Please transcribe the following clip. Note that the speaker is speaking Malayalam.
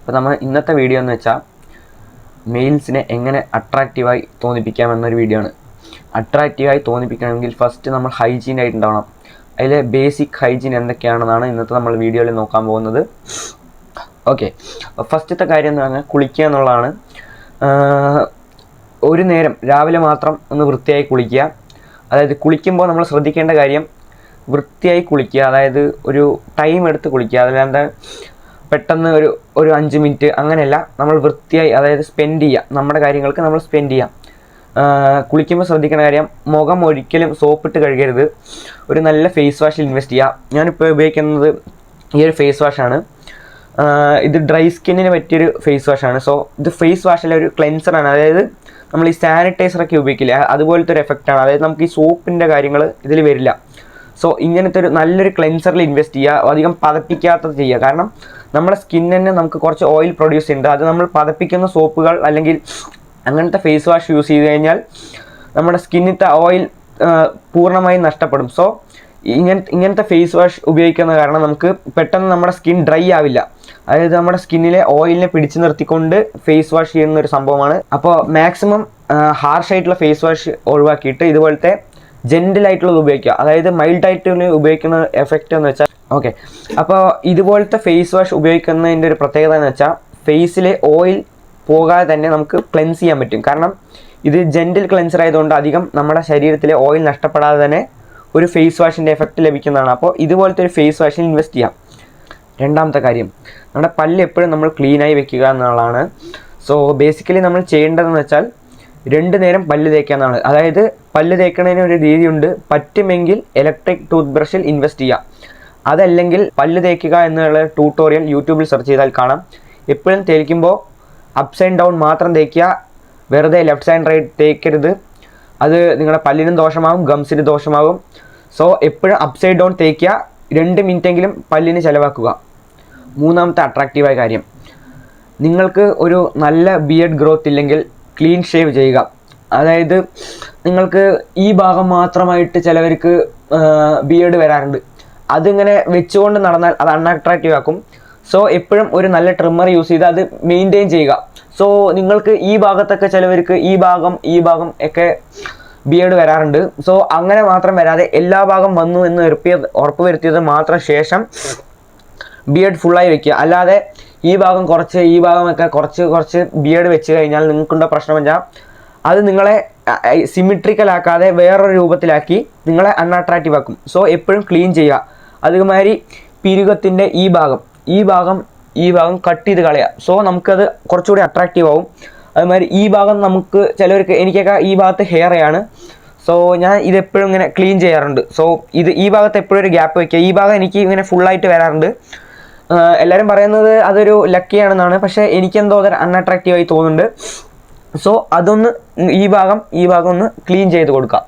അപ്പോൾ നമ്മൾ ഇന്നത്തെ വീഡിയോ എന്ന് വെച്ചാൽ മെയിൽസിനെ എങ്ങനെ അട്രാക്റ്റീവായി തോന്നിപ്പിക്കാമെന്നൊരു വീഡിയോ ആണ്. അട്രാക്റ്റീവായി തോന്നിപ്പിക്കണമെങ്കിൽ ഫസ്റ്റ് നമ്മൾ ഹൈജീൻ ആയിട്ടുണ്ടാവണം. അതിലെ ബേസിക് ഹൈജീൻ എന്തൊക്കെയാണെന്നാണ് ഇന്നത്തെ നമ്മൾ വീഡിയോയിൽ നോക്കാൻ പോകുന്നത്. ഓക്കെ, ഫസ്റ്റത്തെ കാര്യം എന്ന് പറഞ്ഞാൽ കുളിക്കുക എന്നുള്ളതാണ്. ഒരു നേരം രാവിലെ മാത്രം ഒന്ന് വൃത്തിയായി കുളിക്കുക. അതായത് കുളിക്കുമ്പോൾ നമ്മൾ ശ്രദ്ധിക്കേണ്ട കാര്യം വൃത്തിയായി കുളിക്കുക. അതായത് ഒരു ടൈം എടുത്ത് കുളിക്കുക. അതല്ലാതെ പെട്ടെന്ന് ഒരു 5 മിനിറ്റ് അങ്ങനെയല്ല, നമ്മൾ വൃത്തിയായി അതായത് സ്പെൻഡ് ചെയ്യുക. നമ്മുടെ കാര്യങ്ങൾക്ക് നമ്മൾ സ്പെൻഡ് ചെയ്യാം. കുളിക്കുമ്പോൾ ശ്രദ്ധിക്കേണ്ട കാര്യം മുഖം ഒരിക്കലും സോപ്പിട്ട് കഴുകരുത്. ഒരു നല്ല ഫേസ് വാഷിൽ ഇൻവെസ്റ്റ് ചെയ്യുക. ഞാനിപ്പോൾ ഉപയോഗിക്കുന്നത് ഈ ഒരു ഫേസ് വാഷാണ്. ഇത് ഡ്രൈ സ്കിന്നിന് പറ്റിയൊരു ഫേസ് വാഷാണ്. സോ ഇത് ഫേസ് വാഷിലെ ഒരു ക്ലെൻസറാണ്. അതായത് നമ്മൾ ഈ സാനിറ്റൈസറൊക്കെ ഉപയോഗിക്കില്ല, അതുപോലത്തെ ഒരു എഫക്റ്റാണ്. അതായത് നമുക്ക് ഈ സോപ്പിൻ്റെ കാര്യങ്ങൾ ഇതിൽ വരില്ല. സോ ഇങ്ങനത്തെ ഒരു നല്ലൊരു ക്ലെൻസറിൽ ഇൻവെസ്റ്റ് ചെയ്യുക. അധികം പതപ്പിക്കാത്തത് ചെയ്യുക. കാരണം നമ്മുടെ സ്കിന്നിന് നമുക്ക് കുറച്ച് ഓയിൽ പ്രൊഡ്യൂസ് ചെയ്യുന്നുണ്ട്. അത് നമ്മൾ പതപ്പിക്കുന്ന സോപ്പുകൾ അല്ലെങ്കിൽ അങ്ങനത്തെ ഫേസ് വാഷ് യൂസ് ചെയ്ത് കഴിഞ്ഞാൽ നമ്മുടെ സ്കിന്നിലത്തെ ഓയിൽ പൂർണ്ണമായും നഷ്ടപ്പെടും. സോ ഇങ്ങനത്തെ ഫേസ് വാഷ് ഉപയോഗിക്കുന്ന കാരണം നമുക്ക് പെട്ടെന്ന് നമ്മുടെ സ്കിൻ ഡ്രൈ ആവില്ല. അതായത് നമ്മുടെ സ്കിന്നിലെ ഓയിലിനെ പിടിച്ചു നിർത്തിക്കൊണ്ട് ഫേസ് വാഷ് ചെയ്യുന്ന ഒരു സംഭവമാണ്. അപ്പോൾ മാക്സിമം ഹാർഷായിട്ടുള്ള ഫേസ് വാഷ് ഒഴിവാക്കിയിട്ട് ഇതുപോലത്തെ ജെൻറ്റിലായിട്ടുള്ളത് ഉപയോഗിക്കുക. അതായത് മൈൽഡായിട്ട് ഉപയോഗിക്കുന്ന എഫക്റ്റ് എന്ന് വെച്ചാൽ ഓക്കെ. അപ്പോൾ ഇതുപോലത്തെ ഫേസ് വാഷ് ഉപയോഗിക്കുന്നതിൻ്റെ ഒരു പ്രത്യേകത എന്ന് വെച്ചാൽ ഫേസിലെ ഓയിൽ പോകാതെ തന്നെ നമുക്ക് ക്ലെൻസ് ചെയ്യാൻ പറ്റും. കാരണം ഇത് ജെൻറ്റിൽ ക്ലെൻസർ ആയതുകൊണ്ട് അധികം നമ്മുടെ ശരീരത്തിലെ ഓയിൽ നഷ്ടപ്പെടാതെ തന്നെ ഒരു ഫേസ് വാഷിൻ്റെ എഫക്റ്റ് ലഭിക്കുന്നതാണ്. അപ്പോൾ ഇതുപോലത്തെ ഒരു ഫേസ് വാഷിൽ ഇൻവെസ്റ്റ് ചെയ്യാം. രണ്ടാമത്തെ കാര്യം, നമ്മുടെ പല്ല് എപ്പോഴും നമ്മൾ ക്ലീനായി വെക്കുക എന്നുള്ളതാണ്. സോ ബേസിക്കലി നമ്മൾ ചെയ്യേണ്ടതെന്ന് വെച്ചാൽ 2 നേരം പല്ല് തേക്കുക എന്നാണ്. അതായത് പല്ല് തേക്കുന്നതിന് ഒരു രീതിയുണ്ട്. പറ്റുമെങ്കിൽ ഇലക്ട്രിക് ടൂത്ത് ബ്രഷിൽ ഇൻവെസ്റ്റ് ചെയ്യുക. അതല്ലെങ്കിൽ പല്ല് തേക്കുക എന്നുള്ള ട്യൂട്ടോറിയൽ യൂട്യൂബിൽ സെർച്ച് ചെയ്താൽ കാണാം. എപ്പോഴും തേക്കുമ്പോൾ അപ്സ് ആൻഡ് ഡൗൺ മാത്രം തേക്കുക. വെറുതെ ലെഫ്റ്റ് ആൻഡ് റൈറ്റ് തേക്കരുത്. അത് നിങ്ങളുടെ പല്ലിനും ദോഷമാകും, ഗംസിന് ദോഷമാകും. സോ എപ്പോഴും അപ്സൈഡ് ഡൗൺ തേക്കുക. 2 മിനിറ്റെങ്കിലും പല്ലിന് ചിലവാക്കുക. മൂന്നാമത്തെ അട്രാക്റ്റീവായ കാര്യം, നിങ്ങൾക്ക് ഒരു നല്ല ബിയർഡ് ഗ്രോത്ത് ഇല്ലെങ്കിൽ ക്ലീൻ ഷേവ് ചെയ്യുക. അതായത് നിങ്ങൾക്ക് ഈ ഭാഗം മാത്രമായിട്ട് ചിലവർക്ക് ബിയർഡ് വരാറുണ്ട്. അതിങ്ങനെ വെച്ചുകൊണ്ട് നടന്നാൽ അത് അൺഅട്രാക്റ്റീവ് ആക്കും. സോ എപ്പോഴും ഒരു നല്ല ട്രിമ്മർ യൂസ് ചെയ്ത് അത് മെയിൻറ്റെയിൻ ചെയ്യുക. സോ നിങ്ങൾക്ക് ഈ ഭാഗത്തൊക്കെ ചിലവർക്ക് ഈ ഭാഗം ഒക്കെ ബിയർഡ് വരാറുണ്ട്. സോ അങ്ങനെ മാത്രം വരാതെ എല്ലാ ഭാഗം വന്നു എന്ന് ഉറപ്പ് വരുത്തിയത് മാത്രം ശേഷം ബിയർഡ് ഫുള്ളായി വെക്കുക. അല്ലാതെ ഈ ഭാഗം കുറച്ച് ഈ ഭാഗമൊക്കെ കുറച്ച് ബിയർഡ് വെച്ച് കഴിഞ്ഞാൽ നിങ്ങൾക്കുള്ള പ്രശ്നം വെച്ചാൽ അത് നിങ്ങളെ സിമിട്രിക്കൽ ആക്കാതെ വേറൊരു രൂപത്തിലാക്കി നിങ്ങളെ അൺഅട്രാക്റ്റീവ് ആക്കും. സോ എപ്പോഴും ക്ലീൻ ചെയ്യുക. അതുമാതിരി പിരുകത്തിൻ്റെ ഈ ഭാഗം കട്ട് ചെയ്ത് കളയുക. സോ നമുക്കത് കുറച്ചുകൂടി അട്രാക്റ്റീവ് ആവും. അതുമാതിരി ഈ ഭാഗം നമുക്ക് ചിലവർക്ക്, എനിക്കൊക്കെ ഈ ഭാഗത്ത് ഹെയറാണ്. സോ ഞാൻ ഇതെപ്പോഴും ഇങ്ങനെ ക്ലീൻ ചെയ്യാറുണ്ട്. സോ ഈ ഭാഗത്ത് എപ്പോഴും ഒരു ഗ്യാപ്പ് വയ്ക്കുക. ഈ ഭാഗം എനിക്ക് ഇങ്ങനെ ഫുള്ളായിട്ട് വരാറുണ്ട്. എല്ലാവരും പറയുന്നത് അതൊരു ലക്കിയാണെന്നാണ്. പക്ഷേ എനിക്കെന്തോ അതൊരു അൺഅട്രാക്റ്റീവായി തോന്നുന്നുണ്ട്. സോ അതൊന്ന് ഈ ഭാഗം ഒന്ന് ക്ലീൻ ചെയ്ത് കൊടുക്കുക.